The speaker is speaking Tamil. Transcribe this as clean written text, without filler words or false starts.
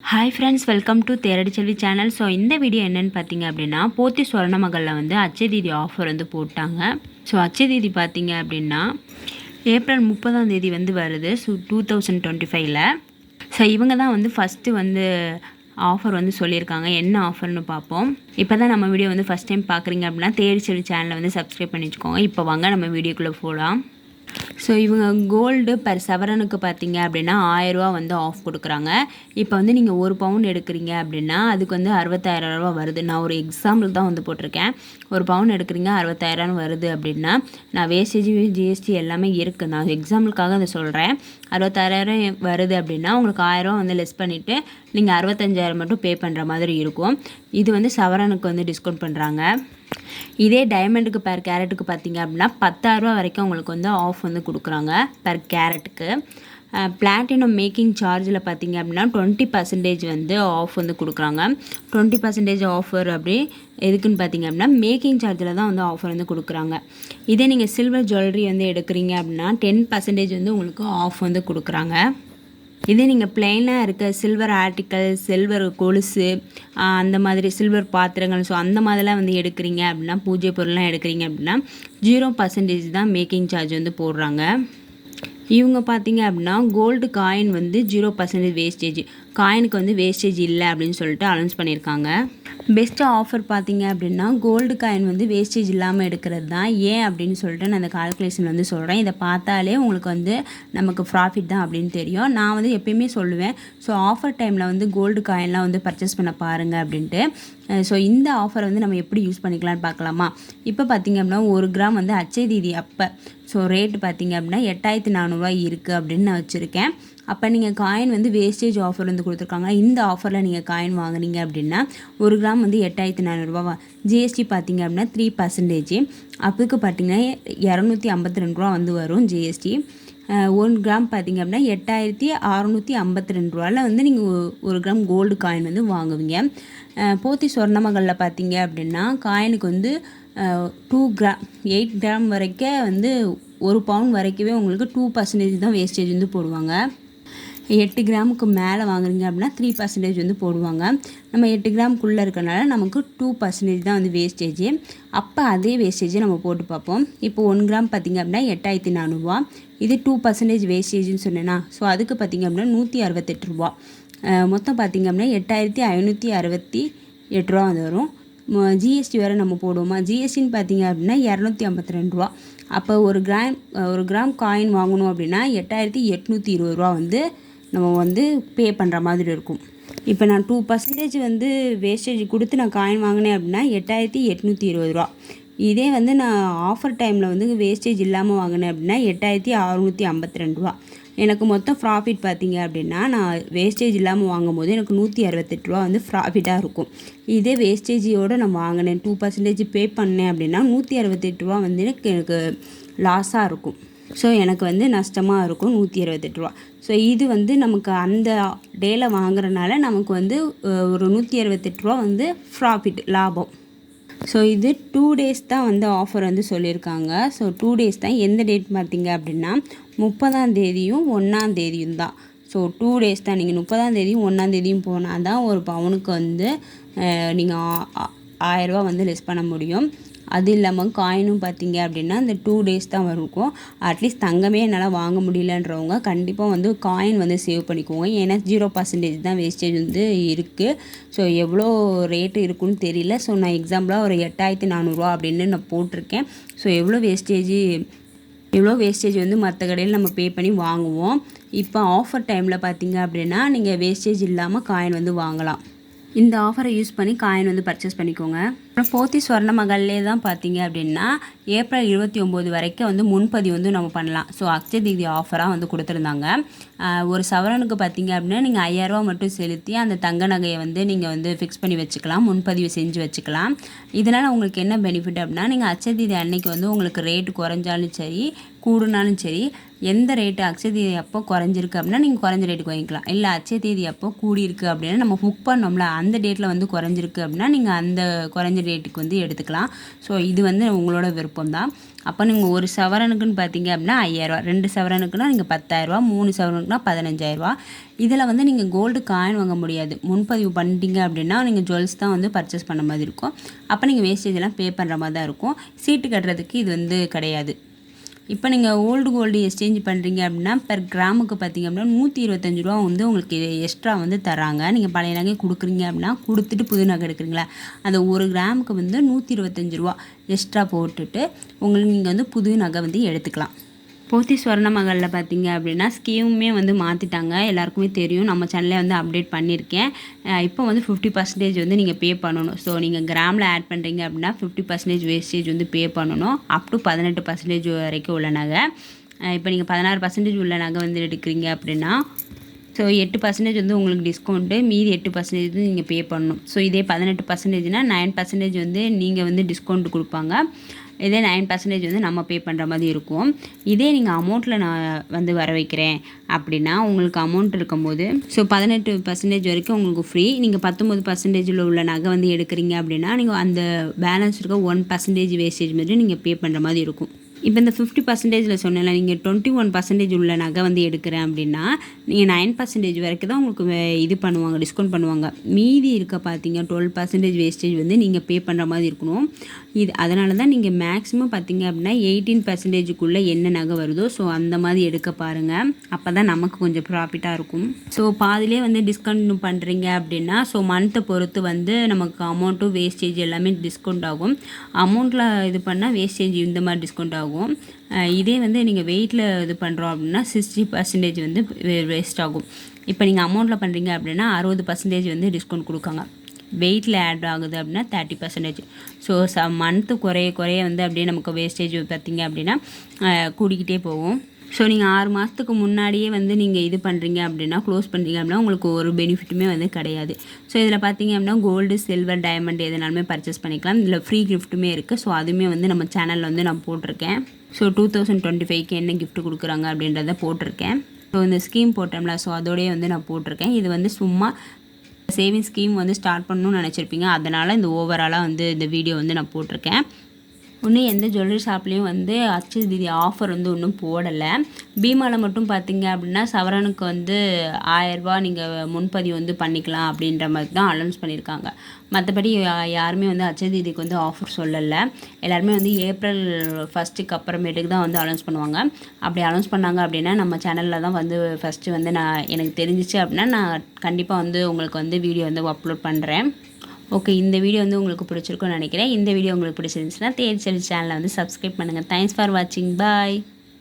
Hi friends, welcome to Theradi Selvi channel. So இந்த வீடியோ என்னென்னு பார்த்தீங்க அப்படின்னா, போத்தி சொர்ணமகளில் வந்து அச்சய தீதி ஆஃபர் வந்து போட்டாங்க. ஸோ அச்சய தீதி பார்த்தீங்க அப்படின்னா ஏப்ரல் 30 வந்து வருது. ஸோ 2025. ஸோ இவங்க தான் வந்து ஃபஸ்ட்டு வந்து ஆஃபர் வந்து சொல்லியிருக்காங்க. என்ன ஆஃபர்னு பார்ப்போம். இப்போ தான் நம்ம வீடியோ வந்து ஃபஸ்ட் டைம் பார்க்குறீங்க அப்படின்னா தேரடி செல்வி சேனலை வந்து சப்ஸ்கிரைப் பண்ணி வச்சுக்கோங்க. இப்போ வாங்க நம்ம வீடியோக்குள்ளே போகலாம். ஸோ இவங்க கோல்டு பர் சவரனுக்கு பார்த்தீங்க அப்படின்னா 1000 ரூபா வந்து ஆஃப் கொடுக்குறாங்க. இப்போ வந்து நீங்கள் 1 பவுன் எடுக்கிறீங்க அப்படின்னா அதுக்கு வந்து 60,000 ரூபா வருது. நான் ஒரு எக்ஸாம்பிள் தான் வந்து போட்டிருக்கேன். 1 பவுன் எடுக்கிறீங்க 60,000 வருது அப்படின்னா, நான் வேஸ்டேஜ் ஜிஎஸ்டி எல்லாமே இருக்குது. நான் எக்ஸாம்பிளுக்காக அதை சொல்கிறேன். 60,000 வருது அப்படின்னா உங்களுக்கு 1000 ரூபா வந்து லெஸ் பண்ணிவிட்டு நீங்கள் 65,000 மட்டும் பே பண்ணுற மாதிரி இருக்கும். இது வந்து சவரனுக்கு வந்து டிஸ்கவுண்ட் பண்ணுறாங்க. இதே டைமண்டுக்கு பெர் கேரட்டுக்கு பார்த்தீங்க அப்படின்னா 10,000 ரூபா வரைக்கும் உங்களுக்கு வந்து ஆஃப் வந்து கொடுக்குறாங்க பெர் கேரட்டுக்கு. பிளாட்டினம் மேக்கிங் சார்ஜில் பார்த்தீங்க அப்படின்னா 20% வந்து ஆஃப் வந்து கொடுக்குறாங்க. 20% ஆஃபர் அப்படி எதுக்குன்னு பார்த்தீங்க அப்படின்னா மேக்கிங் சார்ஜில் தான் வந்து ஆஃபர் வந்து கொடுக்குறாங்க. இதே நீங்கள் சில்வர் ஜுவல்லரி வந்து எடுக்கிறீங்க அப்படின்னா 10% வந்து உங்களுக்கு ஆஃப் வந்து கொடுக்குறாங்க. இதே நீங்கள் பிளெயினாக இருக்க சில்வர் ஆர்டிக்கல், சில்வர் கொலுசு, அந்த மாதிரி சில்வர் பாத்திரங்கள், ஸோ அந்த மாதிரிலாம் வந்து எடுக்கிறீங்க அப்படின்னா, பூஜை பொருள்லாம் எடுக்கிறீங்க அப்படின்னா 0% தான் மேக்கிங் சார்ஜ் வந்து போடுறாங்க. இவங்க பார்த்தீங்க அப்படின்னா கோல்டு காயின் வந்து 0% வேஸ்டேஜ். காயினுக்கு வந்து வேஸ்டேஜ் இல்லை அப்படின்னு சொல்லிட்டு அனௌன்ஸ் பண்ணியிருக்காங்க. பெஸ்ட்டு ஆஃபர் பார்த்தீங்க அப்படின்னா கோல்டு காயின் வந்து வேஸ்டேஜ் இல்லாமல் எடுக்கிறது தான். ஏன் அப்படின்னு சொல்லிட்டு நான் அந்த கால்குலேஷன் வந்து சொல்கிறேன். இதை பார்த்தாலே உங்களுக்கு வந்து நமக்கு ப்ராஃபிட் தான் அப்படின்னு தெரியும். நான் வந்து எப்பயுமே சொல்லுவேன், ஸோ ஆஃபர் டைமில் வந்து கோல்டு காயின்லாம் வந்து பர்ச்சேஸ் பண்ண பாருங்கள் அப்படின்ட்டு. ஸோ இந்த ஆஃபரை வந்து நம்ம எப்படி யூஸ் பண்ணிக்கலான்னு பார்க்கலாமா. இப்போ பார்த்திங்க அப்படின்னா 1 கிராம் வந்து அச்சய தீதி அப்போ ஸோ ரேட்டு பார்த்திங்க அப்படின்னா 8,400 இருக்குது அப்படின்னு நான் வச்சுருக்கேன். அப்போ நீங்கள் காயின் வந்து வேஸ்டேஜ் ஆஃபர் வந்து கொடுத்துருக்காங்க. இந்த ஆஃபரில் நீங்கள் காயின் வாங்குனீங்க அப்படின்னா 1 கிராம் வந்து 8,400 ஜிஎஸ்டி பார்த்திங்க அப்படின்னா 3%. அதுக்கு பார்த்திங்கன்னா 252 ரூபா வந்து வரும் ஜிஎஸ்டி. 1 கிராம் பார்த்திங்க அப்படின்னா 8,652 வந்து நீங்கள் 1 கிராம் கோல்டு காயின் வந்து வாங்குவீங்க. போத்தி சொர்ணமகளில் பார்த்தீங்க அப்படின்னா காயினுக்கு வந்து 8 கிராம் வரைக்கும் வந்து 1 பவுன் வரைக்குமே உங்களுக்கு 2% தான் வேஸ்டேஜ் வந்து போடுவாங்க. 8 கிராமுக்கு மேலே வாங்குறீங்க அப்படின்னா 3% வந்து போடுவாங்க. நம்ம 8 கிராமுக்குள்ளே இருக்கனால நமக்கு 2% தான் வந்து வேஸ்டேஜ். அப்போ அதே வேஸ்டேஜை நம்ம போட்டு பார்ப்போம். இப்போ 1 கிராம் பார்த்திங்க அப்படின்னா 8,400. இது 2% வேஸ்டேஜ்னு சொன்னேன்னா, ஸோ அதுக்கு பார்த்திங்க அப்படின்னா 168 ரூபா. மொத்தம் பார்த்திங்க அப்படின்னா 8,568 ரூபா வந்து வரும். ஜிஎஸ்டி வேறு நம்ம போடுவோமா, ஜிஎஸ்டின்னு பார்த்திங்க அப்படின்னா 252 ரூபா. அப்போ 1 கிராம் காயின் வாங்கணும் அப்படின்னா 8,820 ரூபா வந்து நம்ம வந்து பே பண்ணுற மாதிரி இருக்கும். இப்போ நான் 2% வந்து வேஸ்டேஜ் கொடுத்து நான் காயின் வாங்கினேன் அப்படின்னா 8,820 ரூபா. இதே வந்து நான் ஆஃபர் டைமில் வந்து வேஸ்டேஜ் இல்லாமல் வாங்கினேன் அப்படின்னா 8,652 ரூபா. எனக்கு மொத்தம் ப்ராஃபிட் பார்த்திங்க அப்படின்னா நான் வேஸ்டேஜ் இல்லாமல் வாங்கும்போது எனக்கு 168 ரூபா வந்து ப்ராஃபிட்டாக இருக்கும். இதே வேஸ்டேஜியோடு நான் வாங்கினேன் 2% பே பண்ணேன் அப்படின்னா 168 ரூபா வந்து எனக்கு லாஸாக இருக்கும். ஸோ எனக்கு வந்து நஷ்டமாக இருக்கும் 168 ரூபா. ஸோ இது வந்து நமக்கு அந்த டேயில் வாங்குறதுனால நமக்கு வந்து ஒரு 168 ரூபா வந்து ப்ராஃபிட் லாபம். ஸோ இது 2 டேஸ் தான் வந்து ஆஃபர் வந்து சொல்லியிருக்காங்க. ஸோ 2 டேஸ் தான். எந்த டேட் பார்த்தீங்க அப்படின்னா 30 1 தான். ஸோ 2 டேஸ் தான். நீங்கள் 30 1 போனால் தான் 1 பவுனுக்கு வந்து நீங்கள் 1000 ரூபா வந்து லெஸ் பண்ண முடியும். அது இல்லாமல் காயினும் பார்த்தீங்க அப்படின்னா இந்த 2 டேஸ் தான் இருக்கும். அட்லீஸ்ட் தங்கமே என்னால் வாங்க முடியலன்றவங்க கண்டிப்பாக வந்து காயின் வந்து சேவ் பண்ணிக்கோங்க. ஏன்னா 0% தான் வேஸ்டேஜ் வந்து இருக்குது. ஸோ எவ்வளோ ரேட்டு இருக்குன்னு தெரியல. ஸோ நான் எக்ஸாம்பிளாக ஒரு 8,400 அப்படின்னு நான் போட்டிருக்கேன். ஸோ எவ்வளோ வேஸ்டேஜ் வந்து மற்ற கடையில் நம்ம பே பண்ணி வாங்குவோம். இப்போ ஆஃபர் டைமில் பார்த்தீங்க அப்படின்னா நீங்கள் வேஸ்டேஜ் இல்லாமல் காயின் வந்து வாங்கலாம். இந்த ஆஃபரை யூஸ் பண்ணி காயின் வந்து பர்ச்சேஸ் பண்ணிக்கோங்க. அப்புறம் போத்தி சொர்ணமகளிலே தான் பார்த்தீங்க அப்படின்னா ஏப்ரல் 29 வரைக்கும் வந்து முன்பதிவு வந்து நம்ம பண்ணலாம். ஸோ அச்சய தீதி ஆஃபராக வந்து கொடுத்துருந்தாங்க. ஒரு சவரனுக்கு பார்த்தீங்க அப்படின்னா நீங்கள் 5,000 ரூபா மட்டும் செலுத்தி அந்த தங்க நகையை வந்து நீங்கள் வந்து ஃபிக்ஸ் பண்ணி வச்சுக்கலாம், முன்பதிவு செஞ்சு வச்சுக்கலாம். இதனால் உங்களுக்கு என்ன பெனிஃபிட் அப்படின்னா நீங்கள் அச்சய தீதி அன்னைக்கு வந்து உங்களுக்கு ரேட்டு குறைஞ்சாலும் சரி கூடுனாலும் சரி, எந்த ரேட்டு அக்ஷய தீதி அப்போ குறைஞ்சிருக்கு அப்படின்னா நீங்கள் குறைஞ்ச ரேட்டுக்கு வாங்கிக்கலாம். இல்லை அக்ஷய தேதி அப்போ கூடியிருக்கு அப்படின்னா நம்ம புக் பண்ணோம்ல அந்த டேட்டில் வந்து குறைஞ்சிருக்கு அப்படின்னா நீங்கள் அந்த குறைஞ்ச ரேட்டுக்கு வந்து எடுத்துக்கலாம். ஸோ இது வந்து உங்களோட விருப்பம் தான். அப்போ நீங்கள் ஒரு சவரனுக்குன்னு பார்த்தீங்க அப்படின்னா 5000ரூவா, 2 சவரனுக்குன்னா நீங்கள் 10,000ரூவா, 3 சவரனுக்குன்னா 15,000ரூவா. இதில் வந்து நீங்கள் கோல்டு காயின் வாங்க முடியாது. முன்பதிவு பண்ணிட்டீங்க அப்படின்னா நீங்கள் ஜுவல்ஸ் தான் வந்து பர்ச்சேஸ் பண்ண மாதிரி இருக்கும். அப்போ நீங்கள் வேஸ்டேஜெல்லாம் பே பண்ணுற மாதிரி தான் இருக்கும். சீட்டு கட்டுறதுக்கு இது வந்து கிடையாது. இப்போ நீங்கள் ஓல்டு கோல்டு எக்ஸ்சேஞ்ச் பண்ணுறீங்க அப்படின்னா பெர் கிராமுக்கு பார்த்தீங்க அப்படின்னா 125 ரூபா வந்து உங்களுக்கு எக்ஸ்ட்ரா வந்து தராங்க. நீங்கள் பழைய நகை கொடுக்குறீங்க அப்படின்னா கொடுத்துட்டு புது நகை எடுக்கிறீங்களா, அந்த ஒரு கிராமுக்கு வந்து 125 ரூபா எக்ஸ்ட்ரா போட்டுட்டு உங்களுக்கு நீங்கள் வந்து புது நகை வந்து எடுத்துக்கலாம். போத்தி ஸ்வர்ண மகளில் பார்த்தீங்க அப்படின்னா ஸ்கீமுமே வந்து மாற்றிட்டாங்க. எல்லாருக்குமே தெரியும், நம்ம சேனலில் வந்து அப்டேட் பண்ணியிருக்கேன். இப்போ வந்து 50% வந்து நீங்கள் பே பண்ணணும். ஸோ நீங்கள் கிராமில் ஆட் பண்ணுறீங்க அப்படின்னா 50% வேஸ்டேஜ் வந்து பே பண்ணணும். அப் டு 18% வரைக்கும் உள்ள நகை. இப்போ நீங்கள் 16% உள்ள நகை வந்து எடுக்கிறீங்க அப்படின்னா ஸோ 8% வந்து உங்களுக்கு டிஸ்கவுண்ட்டு, மீதி 8% வந்து நீங்கள் பே பண்ணணும். ஸோ இதே 18%னா 9% வந்து நீங்கள் வந்து டிஸ்கவுண்ட் கொடுப்பாங்க. இதே 9% வந்து நம்ம பே பண்ணுற மாதிரி இருக்கும். இதே நீங்கள் அமௌண்ட்டில் நான் வந்து வர வைக்கிறேன் அப்படின்னா உங்களுக்கு அமௌண்ட் இருக்கும்போது ஸோ 18% வரைக்கும் உங்களுக்கு ஃப்ரீ. நீங்கள் 19% உள்ள நகை வந்து எடுக்கிறீங்க அப்படின்னா நீங்கள் அந்த பேலன்ஸ் இருக்க 1% வேஸ்டேஜ் மாதிரி நீங்கள் பே பண்ணுற மாதிரி இருக்கும். இப்போ இந்த 50%ல் சொன்னேன்ல, நீங்கள் 21% உள்ள நகை வந்து எடுக்கிறேன் அப்படின்னா நீங்கள் 9% வரைக்கும் தான் உங்களுக்கு இது பண்ணுவாங்க, டிஸ்கவுண்ட் பண்ணுவாங்க. மீதி இருக்க பார்த்தீங்க 12% வேஸ்டேஜ் வந்து நீங்கள் பே பண்ணுற மாதிரி இருக்கணும். இது அதனால தான் நீங்கள் மேக்ஸிமம் பார்த்தீங்க அப்படின்னா 18%க்குள்ளே என்ன நகை வருதோ ஸோ அந்த மாதிரி எடுக்க பாருங்கள். அப்போ தான் நமக்கு கொஞ்சம் ப்ராஃபிட்டாக இருக்கும். ஸோ பாதிலே வந்து டிஸ்கவுண்ட் பண்ணுறீங்க அப்படின்னா ஸோ மந்த்தை பொறுத்து வந்து நமக்கு அமௌண்ட்டும் வேஸ்டேஜ் எல்லாமே டிஸ்கவுண்ட் ஆகும். அமௌண்ட்டில் இது பண்ணால் வேஸ்டேஜ் இந்த மாதிரி டிஸ்கவுண்ட் ஆகும். இதே வந்து நீங்கள் வெயிட்டில் இது பண்ணுறோம் அப்படின்னா 60% வந்து வேஸ்ட் ஆகும். இப்போ நீங்கள் அமௌண்ட்டில் பண்ணுறீங்க அப்படின்னா 60% வந்து டிஸ்கவுண்ட் கொடுக்காங்க. வெயிட்டில் ஆட் ஆகுது அப்படின்னா 30%. ஸோ மந்த்து குறைய வந்து அப்படியே நமக்கு வேஸ்டேஜ் பார்த்திங்க அப்படின்னா கூடிக்கிட்டே போகும். ஸோ நீங்கள் 6 மாதத்துக்கு முன்னாடியே வந்து நீங்கள் இது பண்ணுறீங்க அப்படின்னா க்ளோஸ் பண்ணுறீங்க அப்படின்னா உங்களுக்கு ஒரு பெனிஃபிட்டுமே வந்து கிடையாது. ஸோ இதில் பார்த்தீங்க அப்படின்னா கோல்டு, சில்வர், டைமண்ட் எதுனாலுமே பர்ச்சேஸ் பண்ணிக்கலாம். இதில் ஃப்ரீ கிஃப்ட்டுமே இருக்குது. ஸோ அதுவுமே வந்து நம்ம சேனலில் வந்து நான் போட்டிருக்கேன். ஸோ 2025க்கு என்ன கிஃப்ட் கொடுக்குறாங்க அப்படின்றத போட்டிருக்கேன். ஸோ இந்த ஸ்கீம் போட்டோம்ல ஸோ அதோடய வந்து நான் போட்டிருக்கேன். இது வந்து சும்மா சேவிங் ஸ்கீம் வந்து ஸ்டார்ட் பண்ணணும்னு நினச்சிருப்பீங்க, அதனால் இந்த ஓவராலாக வந்து இந்த வீடியோ வந்து நான் போட்டிருக்கேன். இன்னும் எந்த ஜுவல்லரி ஷாப்லேயும் வந்து அக்ஷய தீதி ஆஃபர் வந்து ஒன்றும் போடலை. பீமாவில் மட்டும் பார்த்தீங்க அப்படின்னா சவரனுக்கு வந்து 1000 ரூபா நீங்கள் முன்பதிவு வந்து பண்ணிக்கலாம் அப்படின்ற மாதிரி தான் அனௌன்ஸ் பண்ணியிருக்காங்க. மற்றபடி யாருமே வந்து அக்ஷய தீதிக்கு வந்து ஆஃபர் சொல்லலை. எல்லாருமே வந்து ஏப்ரல் 1க்கு அப்புறமேட்டுக்கு தான் வந்து அனௌன்ஸ் பண்ணுவாங்க. அப்படி அனௌன்ஸ் பண்ணாங்க அப்படின்னா நம்ம சேனலில் தான் வந்து ஃபஸ்ட்டு வந்து எனக்கு தெரிஞ்சிச்சு அப்படின்னா நான் கண்டிப்பாக வந்து உங்களுக்கு வந்து வீடியோ வந்து அப்லோட் பண்ணுறேன். ஓகே, இந்த வீடியோ வந்து உங்களுக்கு பிடிச்சிருக்கும்னு நினைக்கிறேன். இந்த வீடியோ உங்களுக்கு பிடிச்சிருந்துச்சுன்னா தேடி சேனலை வந்து சப்ஸ்கிரைப் பண்ணுங்கள். தேங்க்ஸ் ஃபார் வாட்சிங். பாய்.